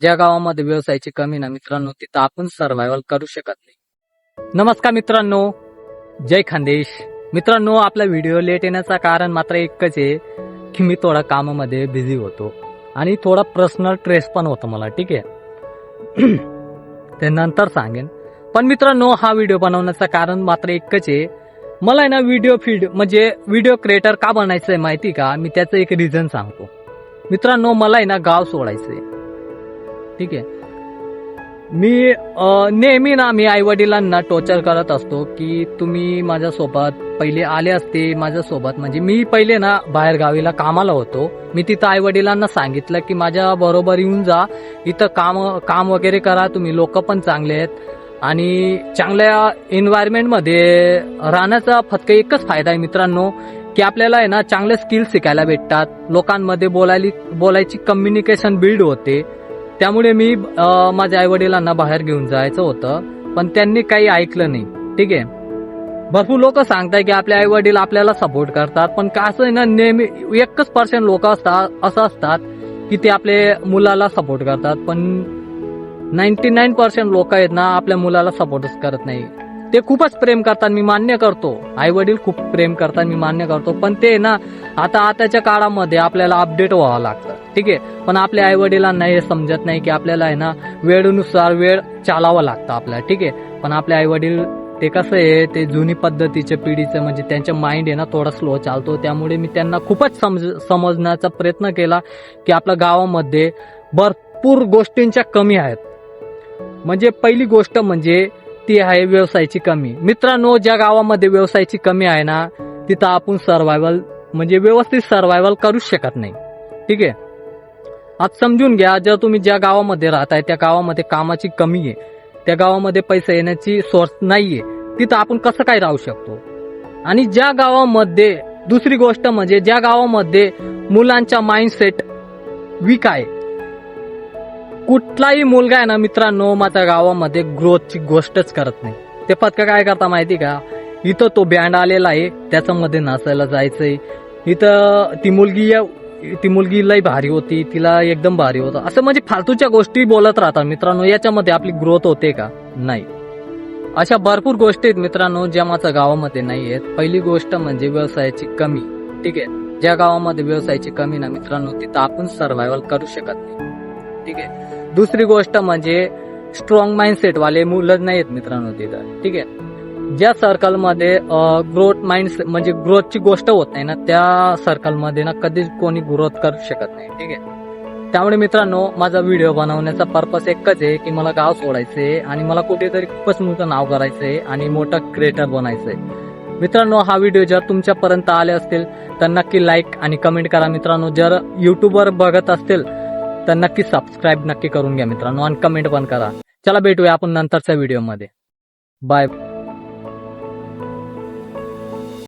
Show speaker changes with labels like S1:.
S1: ज्या गावामध्ये व्यवसायाची कमी ना मित्रांनो, तिथं आपण सर्व्हायव्हल करू शकत नाही. नमस्कार मित्रांनो, जय खानदेश. मित्रांनो, आपला व्हिडिओ लेट येण्याचं कारण मात्र एकच आहे की मी थोडा कामामध्ये बिझी होतो आणि थोडा पर्सनल स्ट्रेस पण होतो मला. ठीक आहे, ते नंतर सांगेन. पण मित्रांनो, हा व्हिडिओ बनवण्याचं कारण मात्र एकच आहे. मला आहे ना व्हिडिओ फीड म्हणजे व्हिडिओ क्रिएटर का बनायचंय माहिती का? मी त्याचं एक रिझन सांगतो. मित्रांनो, मला आहे ना गाव सोडायचंय. ठीक आहे, मी नेहमी ना मी आई वडिलांना टॉर्चर करत असतो की तुम्ही माझ्यासोबत पहिले आले असते माझ्यासोबत. म्हणजे मी पहिले ना बाहेर गावीला कामाला होतो. मी तिथं आई वडिलांना सांगितलं की माझ्या बरोबर येऊन जा, इथं काम वगैरे करा, तुम्ही लोक पण चांगले आहेत आणि चांगल्या एन्व्हायरमेंटमध्ये राहण्याचा फक्त एकच फायदा आहे मित्रांनो की आपल्याला आहे ना चांगले स्किल्स शिकायला भेटतात, लोकांमध्ये बोलायची कम्युनिकेशन बिल्ड होते. त्यामुळे मी माझ्या आई वडिलांना बाहेर घेऊन जायचं होतं, पण त्यांनी काही ऐकलं नाही. ठीक आहे, भरपूर लोक सांगतात की आपले आई वडील आपल्याला सपोर्ट करतात, पण कसं आहे ना नेहमी 1% लोक असं असतात की ते आपल्या मुलाला सपोर्ट करतात, पण 99% लोक आहेत ना आपल्या मुलाला सपोर्टच करत नाही. ते खूपच प्रेम करतात, मी मान्य करतो, आई वडील खूप प्रेम करतात, मी मान्य करतो, पण ते ना आताच्या काळामध्ये आपल्याला अपडेट व्हावं लागतं. ठीक आहे, पण आपल्या आई वडिलांना हे समजत नाही की आपल्याला आहे ना वेळेनुसार वेळ चालावं लागतं आपल्याला. ठीक आहे, पण आपले आई वडील ते कसं आहे, ते जुनी पद्धतीच्या पिढीचं म्हणजे त्यांच्या माइंड आहे ना थोडा स्लो चालतो. त्यामुळे मी त्यांना खूपच समजण्याचा प्रयत्न केला की आपल्या गावामध्ये भरपूर गोष्टींच्या कमी आहेत. म्हणजे पहिली गोष्ट म्हणजे ती आहे व्यवसायाची कमी. मित्रांनो, ज्या गावामध्ये व्यवसायाची कमी आहे ना तिथं आपण सर्व्हायव्हल म्हणजे व्यवस्थित सर्व्हायव्हल करूच शकत नाही. ठीक आहे, आज समजून घ्या, जर तुम्ही ज्या गावामध्ये राहताय त्या गावामध्ये कामाची कमी आहे, त्या गावामध्ये पैसे येण्याची सोर्स नाहीये, तिथं आपण कसं काय राहू शकतो? आणि ज्या गावामध्ये दुसरी गोष्ट म्हणजे ज्या गावामध्ये मुलांचा माइंडसेट वीक आहे, कुठलाही मुलगा आहे ना मित्रांनो माझ्या गावामध्ये ग्रोथची गोष्टच करत नाही. ते फक्त काय करता माहिती का? इथं तो बँड आलेला आहे त्याच्यामध्ये नाचायला जायचंय, इथं ती मुलगी लय भारी होती, तिला एकदम भारी होतं, असं म्हणजे फालतूच्या गोष्टी बोलत राहतात मित्रांनो. याच्यामध्ये आपली ग्रोथ होते का? नाही. अशा भरपूर गोष्टी आहेत मित्रांनो ज्या माझ्या गावामध्ये नाही आहेत. पहिली गोष्ट म्हणजे व्यवसायाची कमी. ठीक आहे, ज्या गावामध्ये व्यवसायाची कमी ना मित्रांनो तिथं आपण सर्व्हायव्हल करू शकत नाही. ठीक आहे, दुसरी गोष्ट म्हणजे स्ट्रॉंग माइंडसेट वाले मुलं नाही आहेत मित्रांनो तिथं. ठीक आहे, ज्या सर्कलमध्ये ग्रोथ माइंड म्हणजे ग्रोथची गोष्ट होत नाही ना त्या सर्कलमध्ये ना कधीच कोणी ग्रोथ करू शकत नाही. ठीक आहे, त्यामुळे मित्रांनो माझा व्हिडिओ बनवण्याचा पर्पस एकच आहे की मला गाव सोडायचंय आणि मला कुठेतरी खूपच मोठं नाव करायचंय आणि मोठं क्रिएटर बनायचंय. मित्रांनो, हा व्हिडिओ जर तुमच्यापर्यंत आले असतील तर नक्की लाईक आणि कमेंट करा मित्रांनो. जर युट्यूबवर बघत असतील तर नक्की सबस्क्राईब नक्की करून घ्या मित्रांनो आणि कमेंट पण करा. चला भेटूया आपण नंतरच्या व्हिडिओमध्ये. बाय.